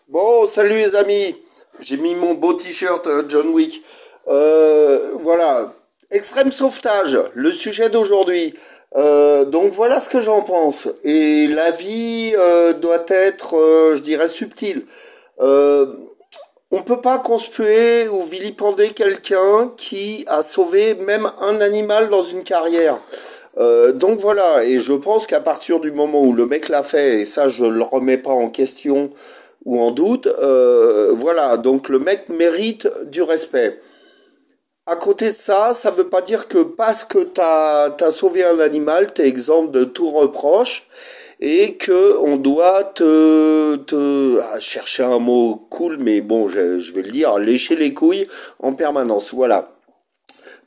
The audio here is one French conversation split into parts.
Bon, salut les amis. J'ai mis mon beau t-shirt John Wick. Voilà. Extrême sauvetage, le sujet d'aujourd'hui. Donc voilà ce que j'en pense. Et la vie doit être, je dirais, subtile. Euh, on peut pas conspuer ou vilipender quelqu'un qui a sauvé même un animal dans une carrière. Donc voilà, et je pense qu'à partir du moment où le mec l'a fait, et ça je le remets pas en question ou en doute, voilà, donc le mec mérite du respect. À côté de ça, ça veut pas dire que parce que t'as sauvé un animal, t'es exempt de tout reproche et que on doit chercher un mot cool, mais bon, je vais le dire, lécher les couilles en permanence. Voilà.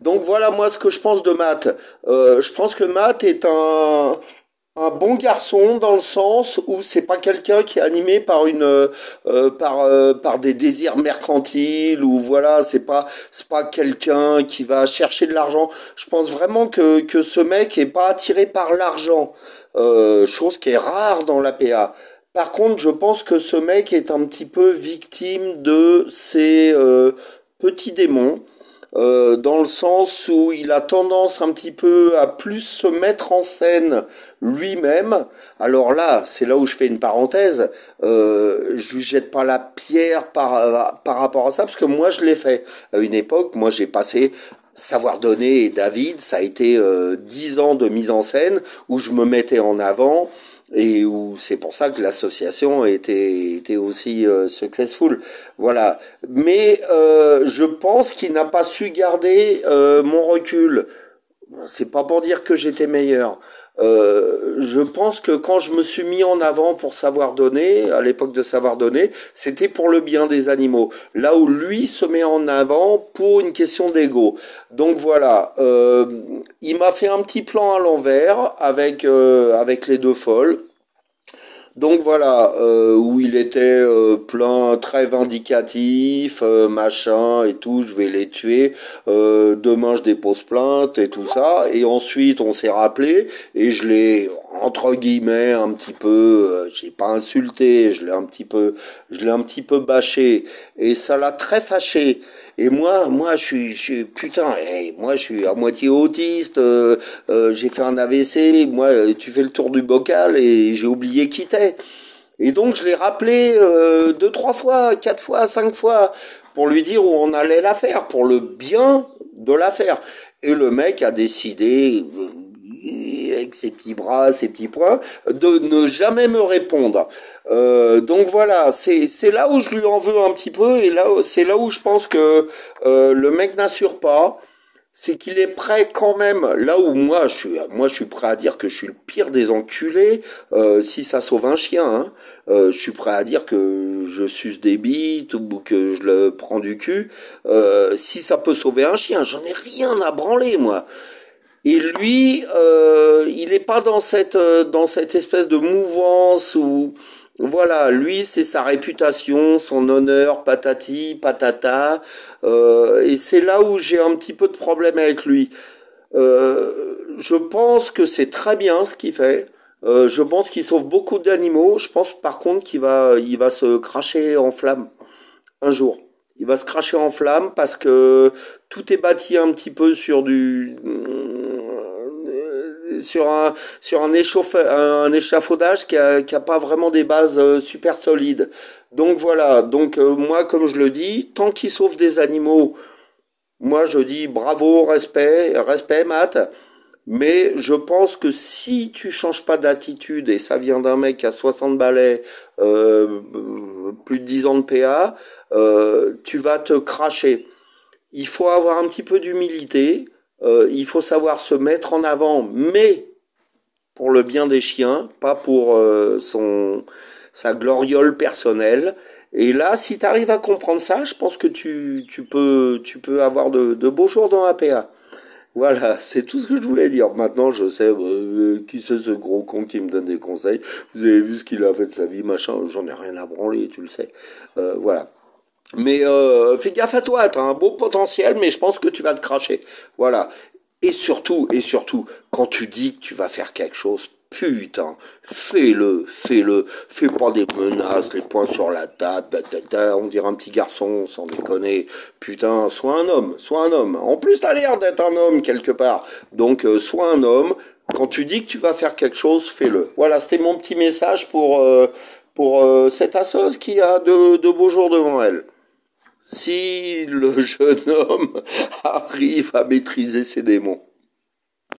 Donc voilà moi ce que je pense de Matt. Je pense que Matt est un bon garçon dans le sens où c'est pas quelqu'un qui est animé par par des désirs mercantiles ou voilà c'est pas quelqu'un qui va chercher de l'argent. Je pense vraiment que ce mec est pas attiré par l'argent, chose qui est rare dans l'APA. Par contre, je pense que ce mec est un petit peu victime de ses petits démons, dans le sens où il a tendance un petit peu à plus se mettre en scène lui-même. Alors là, c'est là où je fais une parenthèse. Je lui jette pas la pierre par rapport à ça, parce que moi je l'ai fait à une époque. Moi j'ai passé Savoir donner et David, ça a été 10 ans de mise en scène où je me mettais en avant et où c'est pour ça que l'association était aussi successful. Voilà. Mais je pense qu'il n'a pas su garder mon recul. C'est pas pour dire que j'étais meilleur. Je pense que quand je me suis mis en avant pour Savoir donner, à l'époque de Savoir donner, c'était pour le bien des animaux. Là où lui se met en avant pour une question d'ego. Donc voilà, il m'a fait un petit plan à l'envers avec les deux folles. Donc voilà, où il était plein, très vindicatif, machin et tout, je vais les tuer, demain je dépose plainte et tout ça, et ensuite on s'est rappelé, et je l'ai, entre guillemets, un petit peu, j'ai pas insulté, je l'ai un petit peu bâché, et ça l'a très fâché. Et moi, putain, moi, je suis à moitié autiste, j'ai fait un AVC, moi, tu fais le tour du bocal et j'ai oublié qui t'es. Et donc, je l'ai rappelé deux, trois fois, quatre fois, cinq fois, pour lui dire où on allait la faire, pour le bien de la faire. Et le mec a décidé, avec ses petits bras, ses petits poings, de ne jamais me répondre. Donc voilà, c'est là où je lui en veux un petit peu, et là c'est là où je pense que le mec n'assure pas, c'est qu'il est prêt quand même, là où moi je suis prêt à dire que je suis le pire des enculés, si ça sauve un chien, hein. Je suis prêt à dire que je suce des bites ou que je le prends du cul. Si ça peut sauver un chien, j'en ai rien à branler, moi. Et lui, il n'est pas dans cette espèce de mouvance où, voilà, lui, c'est sa réputation, son honneur, patati, patata. Et c'est là où j'ai un petit peu de problème avec lui. Je pense que c'est très bien ce qu'il fait. Je pense qu'il sauve beaucoup d'animaux. Je pense par contre il va se cracher en flammes un jour. Il va se cracher en flammes parce que tout est bâti un petit peu sur un échafaudage qui a pas vraiment des bases super solides. Donc voilà, donc moi comme je le dis, tant qu'il sauve des animaux, moi je dis bravo, respect Matt, mais je pense que si tu changes pas d'attitude, et ça vient d'un mec qui a 60 balais, plus de 10 ans de PA, tu vas te cracher. Il faut avoir un petit peu d'humilité, il faut savoir se mettre en avant, mais pour le bien des chiens, pas pour sa gloriole personnelle. Et là, si tu arrives à comprendre ça, je pense que tu peux avoir de beaux jours dans APA. Voilà, c'est tout ce que je voulais dire. Maintenant, je sais qui c'est ce gros con qui me donne des conseils. Vous avez vu ce qu'il a fait de sa vie, machin. J'en ai rien à branler, tu le sais. Voilà. Mais fais gaffe à toi, t'as un beau potentiel, mais je pense que tu vas te cracher. Voilà. Et surtout, quand tu dis que tu vas faire quelque chose, Putain, fais-le, fais-le, fais pas des menaces, les poings sur la table, on dirait un petit garçon, sans déconner. Putain, sois un homme, sois un homme. En plus, t'as l'air d'être un homme quelque part. Donc, sois un homme. Quand tu dis que tu vas faire quelque chose, fais-le. Voilà, c'était mon petit message pour cette asseuse qui a de beaux jours devant elle. Si le jeune homme arrive à maîtriser ses démons.